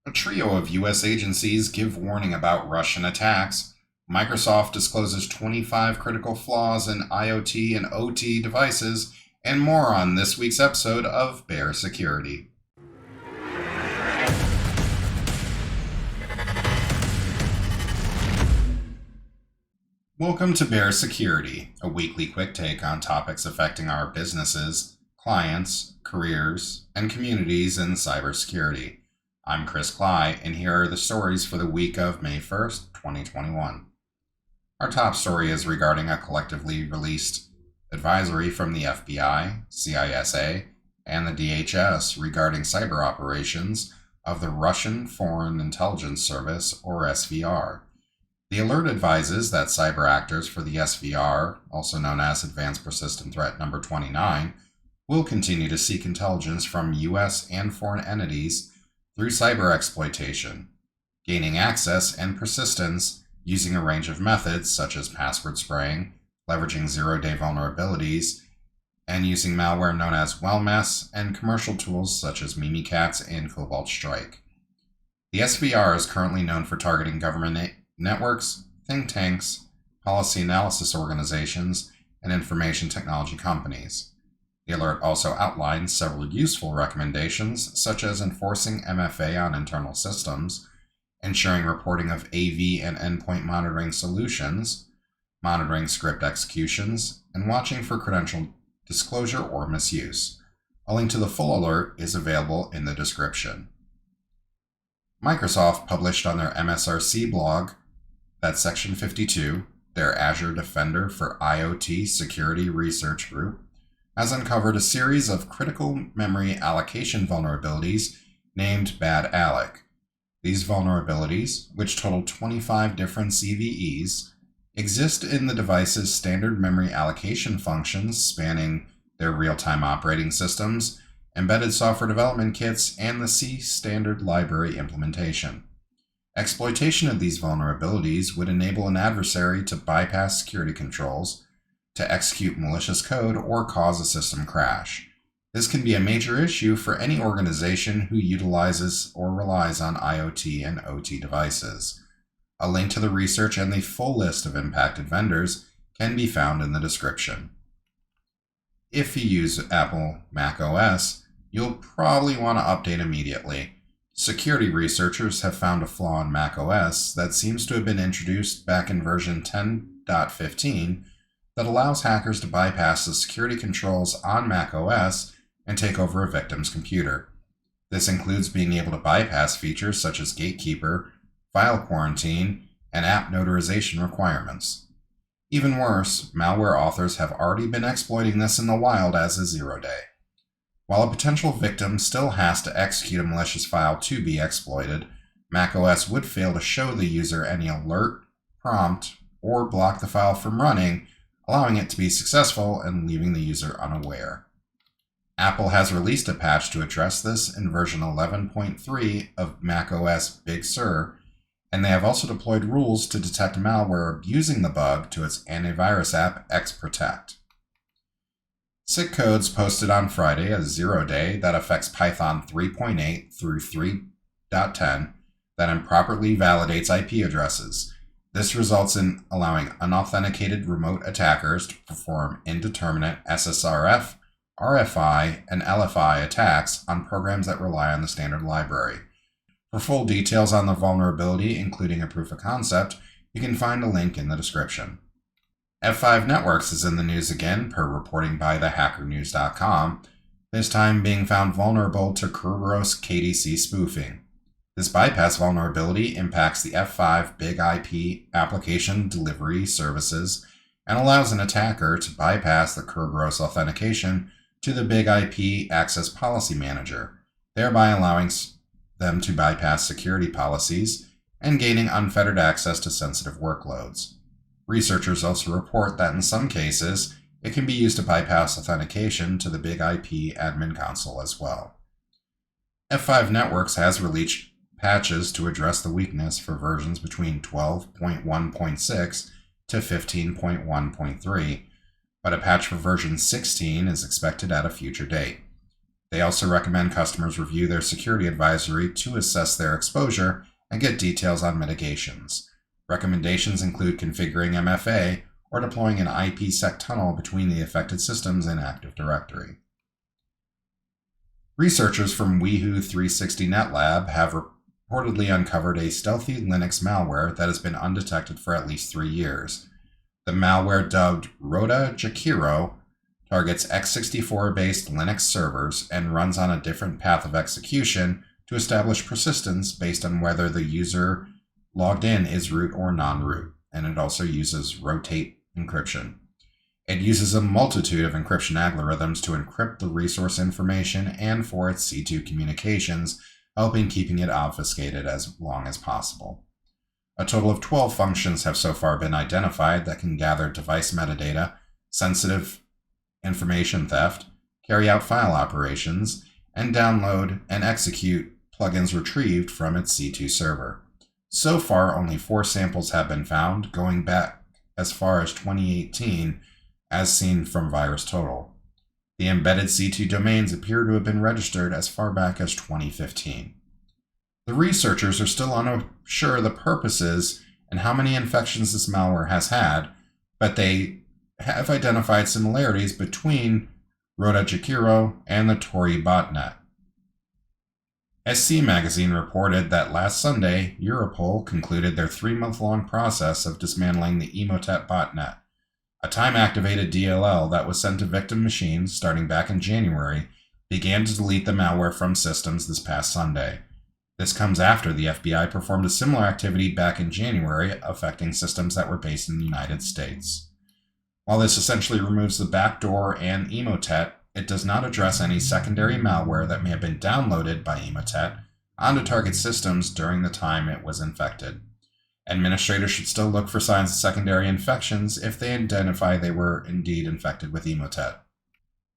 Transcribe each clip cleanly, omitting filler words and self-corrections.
A trio of U.S. agencies give warning about Russian attacks. Microsoft discloses 25 critical flaws in IoT and OT devices, and more on this week's episode of Bear Security. Welcome to Bear Security, a weekly quick take on topics affecting our businesses, clients, careers, and communities in cybersecurity. I'm Chris Cly, and here are the stories for the week of May 1st, 2021. Our top story is regarding a collectively released advisory from the FBI, CISA, and the DHS regarding cyber operations of the Russian Foreign Intelligence Service, or SVR. The alert advises that cyber actors for the SVR, also known as Advanced Persistent Threat Number 29, will continue to seek intelligence from U.S. and foreign entities through cyber exploitation, gaining access and persistence using a range of methods such as password spraying, leveraging zero-day vulnerabilities, and using malware known as Wellmess and commercial tools such as Mimikatz and Cobalt Strike. The SVR is currently known for targeting government networks, think tanks, policy analysis organizations, and information technology companies. The alert also outlines several useful recommendations, such as enforcing MFA on internal systems, ensuring reporting of AV and endpoint monitoring solutions, monitoring script executions, and watching for credential disclosure or misuse. A link to the full alert is available in the description. Microsoft published on their MSRC blog that Section 52, their Azure Defender for IoT Security Research Group, has uncovered a series of critical memory allocation vulnerabilities named Bad Alec. These vulnerabilities, which total 25 different CVEs, exist in the device's standard memory allocation functions spanning their real-time operating systems, embedded software development kits, and the C standard library implementation. Exploitation of these vulnerabilities would enable an adversary to bypass security controls, to execute malicious code, or cause a system crash. This can be a major issue for any organization who utilizes or relies on IoT and OT devices. A link to the research and the full list of impacted vendors can be found in the description. If you use Apple macOS, you'll probably want to update immediately. Security researchers have found a flaw in macOS that seems to have been introduced back in version 10.15 that allows hackers to bypass the security controls on macOS and take over a victim's computer. This includes being able to bypass features such as Gatekeeper, file quarantine, and app notarization requirements. Even worse, malware authors have already been exploiting this in the wild as a zero-day. While a potential victim still has to execute a malicious file to be exploited, macOS would fail to show the user any alert, prompt, or block the file from running, allowing it to be successful and leaving the user unaware. Apple has released a patch to address this in version 11.3 of macOS Big Sur, and they have also deployed rules to detect malware abusing the bug to its antivirus app XProtect. Sick codes posted on Friday a zero-day that affects Python 3.8 through 3.10 that improperly validates IP addresses. This results in allowing unauthenticated remote attackers to perform indeterminate SSRF, RFI, and LFI attacks on programs that rely on the standard library. For full details on the vulnerability, including a proof of concept, you can find a link in the description. F5 Networks is in the news again, per reporting by thehackernews.com, this time being found vulnerable to Kerberos KDC spoofing. This bypass vulnerability impacts the F5 Big IP application delivery services and allows an attacker to bypass the Kerberos authentication to the Big IP Access Policy Manager, thereby allowing them to bypass security policies and gaining unfettered access to sensitive workloads. Researchers also report that in some cases, it can be used to bypass authentication to the Big IP admin console as well. F5 Networks has released patches to address the weakness for versions between 12.1.6 to 15.1.3, but a patch for version 16 is expected at a future date. They also recommend customers review their security advisory to assess their exposure and get details on mitigations. Recommendations include configuring MFA or deploying an IPsec tunnel between the affected systems in Active Directory. Researchers from WeHu 360 NetLab have reportedly uncovered a stealthy Linux malware that has been undetected for at least 3 years. The malware, dubbed Rota Jakiro, targets x64-based Linux servers and runs on a different path of execution to establish persistence based on whether the user logged in is root or non-root, and it also uses rotate encryption. It uses a multitude of encryption algorithms to encrypt the resource information and for its C2 communications, helping keeping it obfuscated as long as possible. A total of 12 functions have so far been identified that can gather device metadata, sensitive information theft, carry out file operations, and download and execute plugins retrieved from its C2 server. So far, only 4 samples have been found, going back as far as 2018, as seen from VirusTotal. The embedded C2 domains appear to have been registered as far back as 2015. The researchers are still unsure of the purposes and how many infections this malware has had, but they have identified similarities between Rota Jakiro and the Tori botnet. SC Magazine reported that last Sunday, Europol concluded their 3-month-long process of dismantling the Emotet Botnet, a time-activated DLL that was sent to victim machines starting back in January, began to delete the malware from systems this past Sunday. This comes after the FBI performed a similar activity back in January, affecting systems that were based in the United States. While this essentially removes the backdoor and Emotet, it does not address any secondary malware that may have been downloaded by Emotet onto target systems during the time it was infected. Administrators should still look for signs of secondary infections if they identify they were indeed infected with Emotet.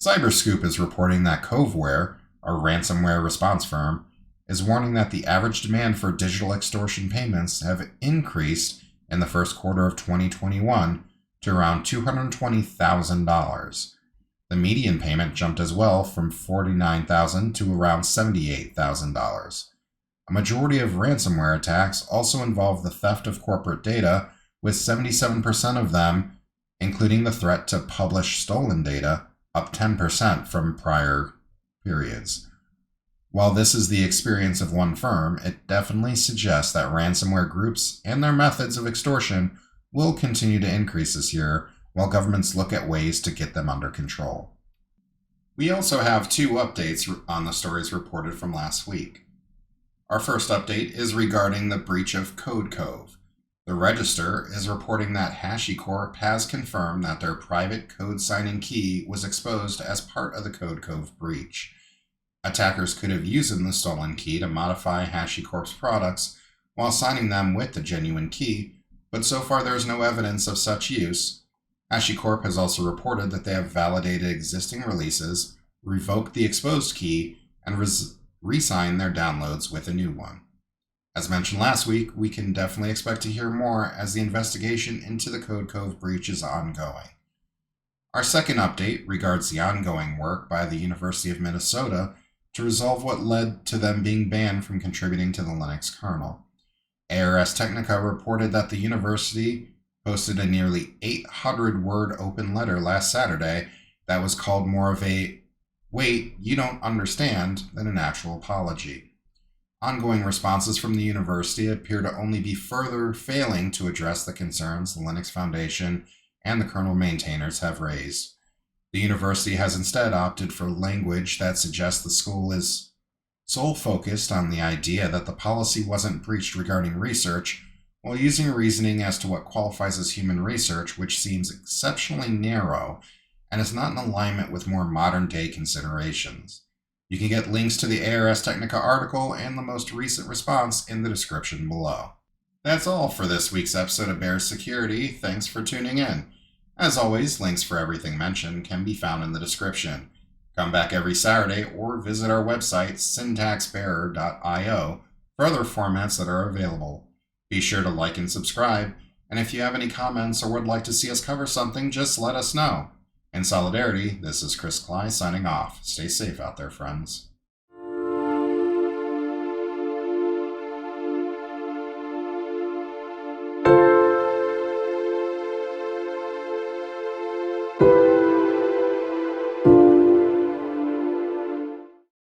Cyberscoop is reporting that Coveware, a ransomware response firm, is warning that the average demand for digital extortion payments have increased in the first quarter of 2021 to around $220,000. The median payment jumped as well from $49,000 to around $78,000. A majority of ransomware attacks also involve the theft of corporate data, with 77% of them, including the threat to publish stolen data, up 10% from prior periods. While this is the experience of one firm, it definitely suggests that ransomware groups and their methods of extortion will continue to increase this year, while governments look at ways to get them under control. We also have 2 updates on the stories reported from last week. Our first update is regarding the breach of Codecov. The Register is reporting that HashiCorp has confirmed that their private code signing key was exposed as part of the Codecov breach. Attackers could have used the stolen key to modify HashiCorp's products while signing them with the genuine key, but so far there is no evidence of such use. HashiCorp has also reported that they have validated existing releases, revoked the exposed key, and re-signed their downloads with a new one. As mentioned last week, we can definitely expect to hear more as the investigation into the Codecov breach is ongoing. Our second update regards the ongoing work by the University of Minnesota to resolve what led to them being banned from contributing to the Linux kernel. ARS Technica reported that the university posted a nearly 800-word open letter last Saturday that was called more of a "wait, you don't understand" than an actual apology. Ongoing responses from the university appear to only be further failing to address the concerns the Linux Foundation and the kernel maintainers have raised. The university has instead opted for language that suggests the school is sole focused on the idea that the policy wasn't breached regarding research, while using reasoning as to what qualifies as human research, which seems exceptionally narrow and is not in alignment with more modern-day considerations. You can get links to the ARS Technica article and the most recent response in the description below. That's all for this week's episode of Bears Security. Thanks for tuning in. As always, links for everything mentioned can be found in the description. Come back every Saturday or visit our website, syntaxbearer.io, for other formats that are available. Be sure to like and subscribe, and if you have any comments or would like to see us cover something, just let us know. In solidarity, this is Chris Cly signing off. Stay safe out there, friends.